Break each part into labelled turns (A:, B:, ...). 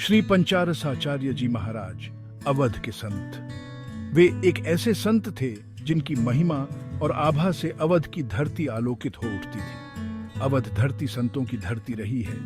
A: श्री पंचारस आचार्य जी महाराज अवध के संत। वे एक ऐसे संत थे जिनकी महिमा और आभा से अवध की धरती आलोकित हो उठती थी। अवध धरती संतों की धरती रही है।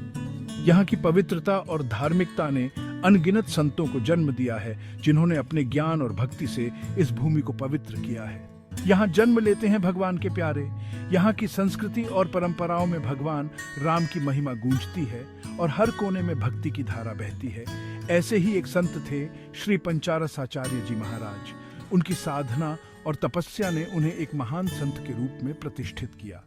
A: यहाँ की पवित्रता और धार्मिकता ने अनगिनत संतों को जन्म दिया है, जिन्होंने अपने ज्ञान और भक्ति से इस भूमि को पवित्र किया है। यहाँ जन्म लेते हैं भगवान के प्यारे। यहाँ की संस्कृति और परंपराओं में भगवान राम की महिमा गूंजती है और हर कोने में भक्ति की धारा बहती है। ऐसे ही एक संत थे श्री पंचारस आचार्य जी महाराज। उनकी साधना और तपस्या ने उन्हें एक महान संत के रूप में प्रतिष्ठित किया।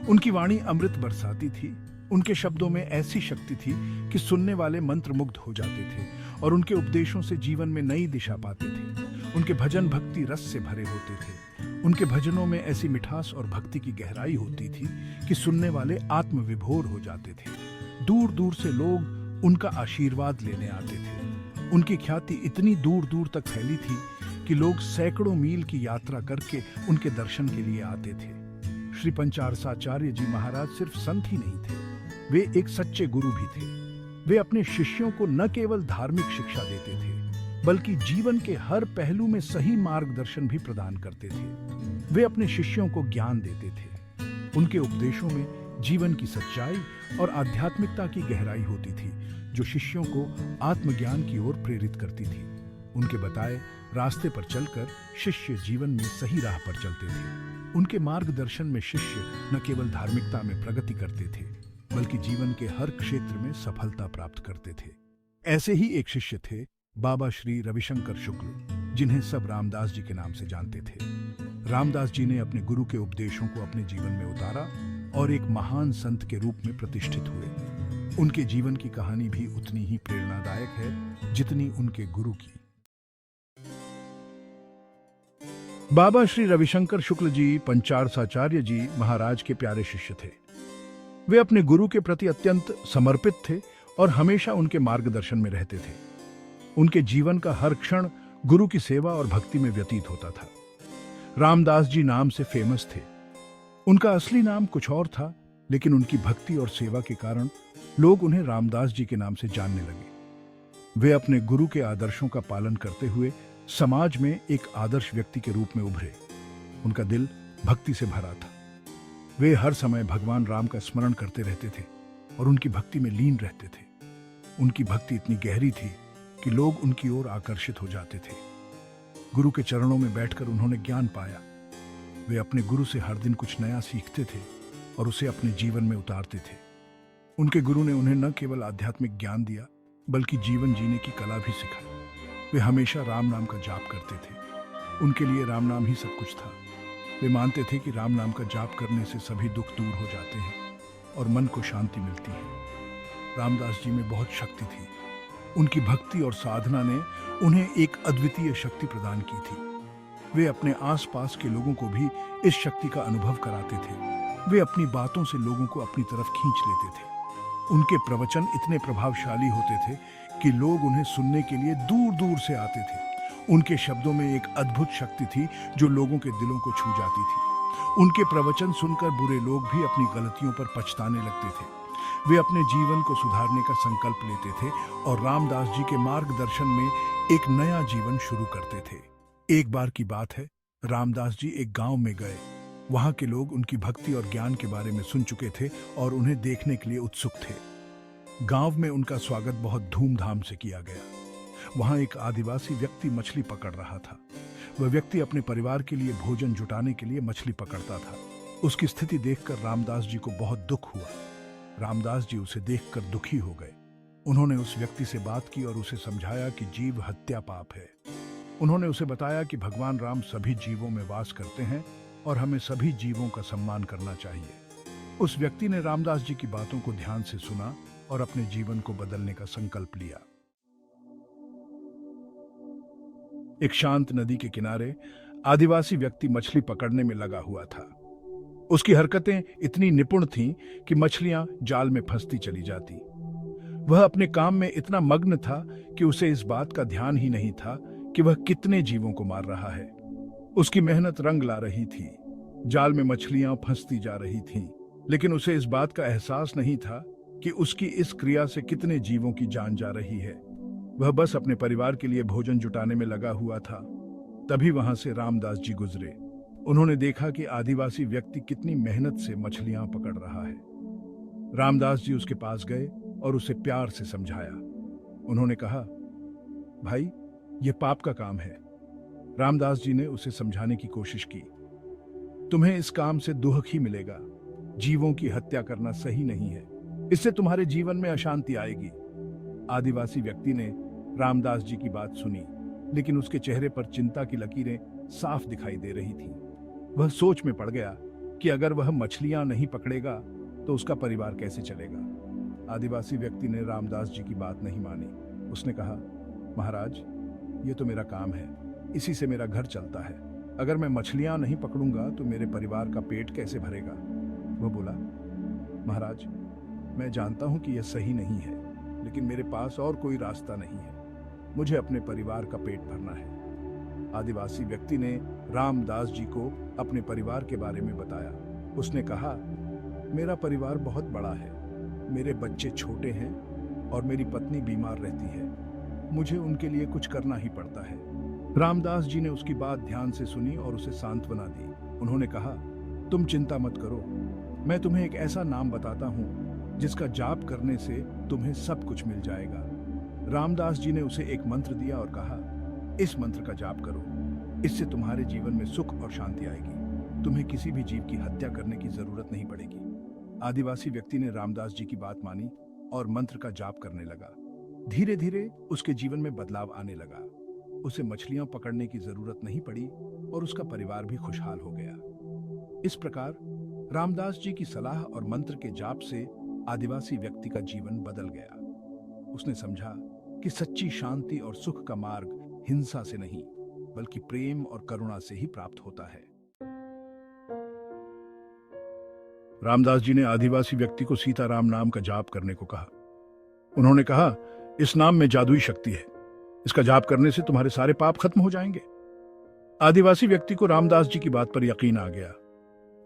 A: उनकी वाणी अमृत बरसाती थी। उनके शब्दों में ऐसी शक्ति थी कि सुनने वाले मंत्रमुग्ध हो जाते थे और उनके उपदेशों से जीवन में नई दिशा पाते थे। उनके भजन भक्ति रस से भरे होते थे। उनके भजनों में ऐसी मिठास और भक्ति की गहराई होती थी कि सुनने वाले आत्मविभोर हो जाते थे। दूर दूर से लोग उनका आशीर्वाद लेने आते थे। उनकी ख्याति इतनी दूर दूर तक फैली थी कि लोग सैकड़ों मील की यात्रा करके उनके दर्शन के लिए आते थे। श्री पंचारसाचार्य जी महाराज सिर्फ संत ही नहीं थे, वे एक सच्चे गुरु भी थे। वे अपने शिष्यों को न केवल धार्मिक शिक्षा देते थे, बल्कि जीवन के हर पहलू में सही मार्गदर्शन भी प्रदान करते थे। वे अपने शिष्यों को ज्ञान देते थे। उनके उपदेशों में जीवन की सच्चाई और आध्यात्मिकता की गहराई होती थी, जो शिष्यों को आत्मज्ञान की ओर प्रेरित करती थी। उनके बताए रास्ते पर चलकर शिष्य जीवन में सही राह पर चलते थे। उनके मार्गदर्शन में शिष्य न केवल धार्मिकता में प्रगति करते थे, बल्कि जीवन के हर क्षेत्र में सफलता प्राप्त करते थे। ऐसे ही एक शिष्य थे बाबा श्री रविशंकर शुक्ल, जिन्हें सब रामदास जी के नाम से जानते थे। रामदास जी ने अपने गुरु के उपदेशों को अपने जीवन में उतारा और एक महान संत के रूप में प्रतिष्ठित हुए। उनके जीवन की कहानी भी उतनी ही प्रेरणादायक है जितनी उनके गुरु की। बाबा श्री रविशंकर शुक्ल जी पंचारसाचार्य जी महाराज के प्यारे शिष्य थे। वे अपने गुरु के प्रति अत्यंत समर्पित थे और हमेशा उनके मार्गदर्शन में रहते थे। उनके जीवन का हर क्षण गुरु की सेवा और भक्ति में व्यतीत होता था। रामदास जी नाम से फेमस थे। उनका असली नाम कुछ और था, लेकिन उनकी भक्ति और सेवा के कारण लोग उन्हें रामदास जी के नाम से जानने लगे। वे अपने गुरु के आदर्शों का पालन करते हुए समाज में एक आदर्श व्यक्ति के रूप में उभरे। उनका दिल भक्ति से भरा था। वे हर समय भगवान राम का स्मरण करते रहते थे और उनकी भक्ति में लीन रहते थे। उनकी भक्ति इतनी गहरी थी कि लोग उनकी ओर आकर्षित हो जाते थे। गुरु के चरणों में बैठकर उन्होंने ज्ञान पाया। वे अपने गुरु से हर दिन कुछ नया सीखते थे और उसे अपने जीवन में उतारते थे। उनके गुरु ने उन्हें न केवल आध्यात्मिक ज्ञान दिया, बल्कि जीवन जीने की कला भी सिखाई। वे हमेशा राम नाम का जाप करते थे। उनके लिए राम नाम ही सब कुछ था। वे मानते थे कि राम नाम का जाप करने से सभी दुख दूर हो जाते हैं और मन को शांति मिलती है। रामदास जी में बहुत शक्ति थी। उनकी भक्ति और साधना ने उन्हें एक अद्वितीय शक्ति प्रदान की थी। वे अपने आसपास के लोगों को भी इस शक्ति का अनुभव कराते थे। वे अपनी बातों से लोगों को अपनी तरफ खींच लेते थे। उनके प्रवचन इतने प्रभावशाली होते थे कि लोग उन्हें सुनने के लिए दूर दूर से आते थे। उनके शब्दों में एक अद्भुत शक्ति थी जो लोगों के दिलों को छू जाती थी। उनके प्रवचन सुनकर बुरे लोग भी अपनी गलतियों पर पछताने लगते थे। वे अपने जीवन को सुधारने का संकल्प लेते थे और रामदास जी के मार्गदर्शन में एक नया जीवन शुरू करते थे। एक बार की बात है, रामदास जी एक गांव में गए। वहां के लोग उनकी भक्ति और ज्ञान के बारे में सुन चुके थे और उन्हें देखने के लिए उत्सुक थे। गांव में उनका स्वागत बहुत धूमधाम से किया गया। वहां एक आदिवासी व्यक्ति मछली पकड़ रहा था। वह व्यक्ति अपने परिवार के लिए भोजन जुटाने के लिए मछली पकड़ता था। उसकी स्थिति देखकर रामदास जी को बहुत दुख हुआ। रामदास जी उसे देखकर दुखी हो गए। उन्होंने उस व्यक्ति से बात की और उसे समझाया कि जीव हत्या पाप है। उन्होंने उसे बताया कि भगवान राम सभी जीवों में वास करते हैं और हमें सभी जीवों का सम्मान करना चाहिए। उस व्यक्ति ने रामदास जी की बातों को ध्यान से सुना और अपने जीवन को बदलने का संकल्प लिया। एक शांत नदी के किनारे आदिवासी व्यक्ति मछली पकड़ने में लगा हुआ था। उसकी हरकतें इतनी निपुण थीं कि मछलियां जाल में फंसती चली जाती। वह अपने काम में इतना मग्न था कि उसे इस बात का ध्यान ही नहीं था कि वह कितने जीवों को मार रहा है। उसकी मेहनत रंग ला रही थी। जाल में मछलियां फंसती जा रही थीं, लेकिन उसे इस बात का एहसास नहीं था कि उसकी इस क्रिया से कितने जीवों की जान जा रही है। वह बस अपने परिवार के लिए भोजन जुटाने में लगा हुआ था। तभी वहां से रामदास जी गुजरे। उन्होंने देखा कि आदिवासी व्यक्ति कितनी मेहनत से मछलियां पकड़ रहा है। रामदास जी उसके पास गए और उसे प्यार से समझाया। उन्होंने कहा, भाई, यह पाप का काम है। रामदास जी ने उसे समझाने की कोशिश की। तुम्हें इस काम से दुख ही मिलेगा। जीवों की हत्या करना सही नहीं है। इससे तुम्हारे जीवन में अशांति आएगी। आदिवासी व्यक्ति ने रामदास जी की बात सुनी, लेकिन उसके चेहरे पर चिंता की लकीरें साफ दिखाई दे रही थीं। वह सोच में पड़ गया कि अगर वह मछलियां नहीं पकड़ेगा तो उसका परिवार कैसे चलेगा। आदिवासी व्यक्ति ने रामदास जी की बात नहीं मानी। उसने कहा, महाराज, ये तो मेरा काम है, इसी से मेरा घर चलता है। अगर मैं मछलियां नहीं पकड़ूंगा तो मेरे परिवार का पेट कैसे भरेगा। वह बोला, महाराज, मैं जानता हूं कि यह सही नहीं है, लेकिन मेरे पास और कोई रास्ता नहीं है। मुझे अपने परिवार का पेट भरना है। आदिवासी व्यक्ति ने रामदास जी को अपने परिवार के बारे में बताया। उसने कहा, मेरा परिवार बहुत बड़ा है। मेरे बच्चे छोटे हैं और मेरी पत्नी बीमार रहती है। मुझे उनके लिए कुछ करना ही पड़ता है। रामदास जी ने उसकी बात ध्यान से सुनी और उसे सांत्वना दी। उन्होंने कहा, तुम चिंता मत करो। मैं तुम्हें एक ऐसा नाम बताता हूँ जिसका जाप करने से तुम्हें सब कुछ मिल जाएगा। रामदास जी ने उसे एक मंत्र दिया और कहा, इस मंत्र का जाप करो। इससे तुम्हारे जीवन में सुख और शांति आएगी। तुम्हें किसी भी जीव की हत्या करने की जरूरत नहीं पड़ेगी। आदिवासी व्यक्ति ने रामदास जी की बात मानी और मंत्र का जाप करने लगा। धीरे धीरे उसके जीवन में बदलाव आने लगा। उसे मछलियां पकड़ने की जरूरत नहीं पड़ी और उसका परिवार भी खुशहाल हो गया। इस प्रकार रामदास जी की सलाह और मंत्र के जाप से आदिवासी व्यक्ति का जीवन बदल गया। उसने समझा कि सच्ची शांति और सुख का मार्ग हिंसा से नहीं, बल्कि प्रेम और करुणा से ही प्राप्त होता है। रामदास जी ने आदिवासी व्यक्ति को सीताराम नाम का जाप करने को कहा। उन्होंने कहा, इस नाम में जादुई शक्ति है। इसका जाप करने से तुम्हारे सारे पाप खत्म हो जाएंगे। आदिवासी व्यक्ति को रामदास जी की बात पर यकीन आ गया।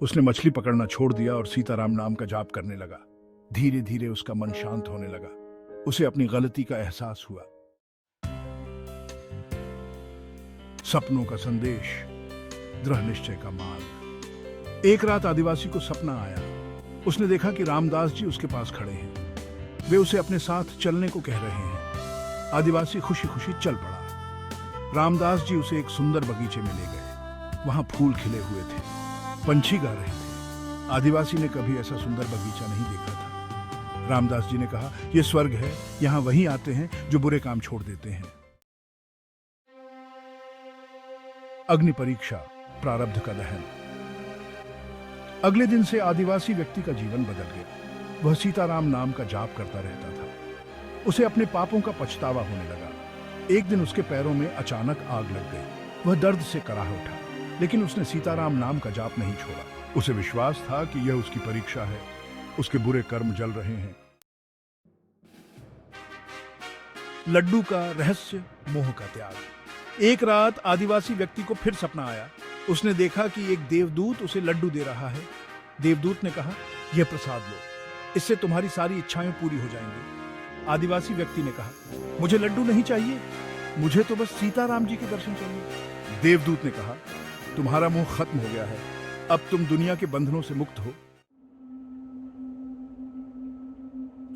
A: उसने मछली पकड़ना छोड़ दिया और सीताराम नाम का जाप करने लगा। धीरे धीरे उसका मन शांत होने लगा। उसे अपनी गलती का एहसास हुआ। सपनों का संदेश, दृढ़ निश्चय का मार्ग। एक रात आदिवासी को सपना आया। उसने देखा कि रामदास जी उसके पास खड़े हैं। वे उसे अपने साथ चलने को कह रहे हैं। आदिवासी खुशी खुशी चल पड़ा। रामदास जी उसे एक सुंदर बगीचे में ले गए। वहां फूल खिले हुए थे, पंछी गा रहे थे। आदिवासी ने कभी ऐसा सुंदर बगीचा नहीं देखा था। रामदास जी ने कहा, यह स्वर्ग है। यहां वही आते हैं जो बुरे काम छोड़ देते हैं। अग्नि परीक्षा, प्रारब्ध का दहन। अगले दिन से आदिवासी व्यक्ति का जीवन बदल गया। वह सीताराम नाम का जाप करता रहता था। उसे अपने पापों का पछतावा होने लगा। एक दिन उसके पैरों में अचानक आग लग गई। वह दर्द से कराह उठा, लेकिन उसने सीताराम नाम का जाप नहीं छोड़ा। उसे विश्वास था कि यह उसकी परीक्षा है। उसके बुरे कर्म जल रहे हैं। लड्डू का रहस्य, मोह का त्याग। एक रात आदिवासी व्यक्ति को फिर सपना आया। उसने देखा कि एक देवदूत उसे लड्डू दे रहा है। देवदूत ने कहा, यह प्रसाद लो, इससे तुम्हारी सारी इच्छाएं पूरी हो जाएंगी। आदिवासी व्यक्ति ने कहा, मुझे लड्डू नहीं चाहिए, मुझे तो बस सीताराम जी के दर्शन चाहिए। देवदूत ने कहा, तुम्हारा मोह खत्म हो गया है। अब तुम दुनिया के बंधनों से मुक्त हो।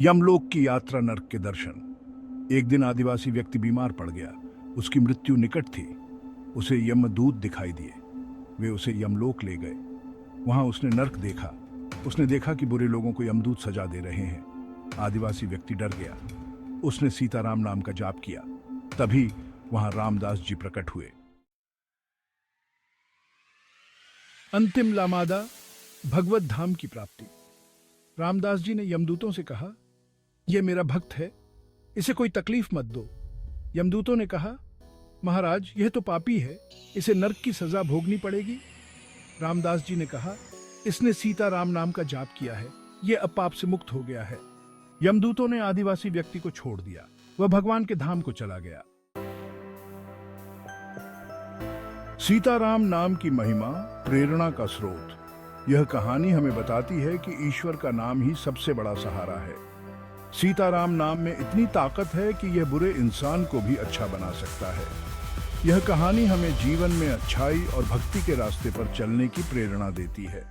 A: यमलोक की यात्रा, नरक के दर्शन। एक दिन आदिवासी व्यक्ति बीमार पड़ गया। उसकी मृत्यु निकट थी। उसे यमदूत दिखाई दिए। वे उसे यमलोक ले गए। वहां उसने नरक देखा। उसने देखा कि बुरे लोगों को यमदूत सजा दे रहे हैं। आदिवासी व्यक्ति डर गया। उसने सीताराम नाम का जाप किया। तभी वहां रामदास जी प्रकट हुए। अंतिम लामादा, भगवत धाम की प्राप्ति। रामदास जी ने यमदूतों से कहा, यह मेरा भक्त है, इसे कोई तकलीफ मत दो। यमदूतों ने कहा, महाराज, यह तो पापी है, इसे नरक की सजा भोगनी पड़ेगी। रामदास जी ने कहा, इसने सीताराम नाम का जाप किया है, यह अब पाप से मुक्त हो गया है। यमदूतों ने आदिवासी व्यक्ति को छोड़ दिया। वह भगवान के धाम को चला गया। सीताराम नाम की महिमा, प्रेरणा का स्रोत। यह कहानी हमें बताती है कि ईश्वर का नाम ही सबसे बड़ा सहारा है। सीताराम नाम में इतनी ताकत है कि यह बुरे इंसान को भी अच्छा बना सकता है। यह कहानी हमें जीवन में अच्छाई और भक्ति के रास्ते पर चलने की प्रेरणा देती है।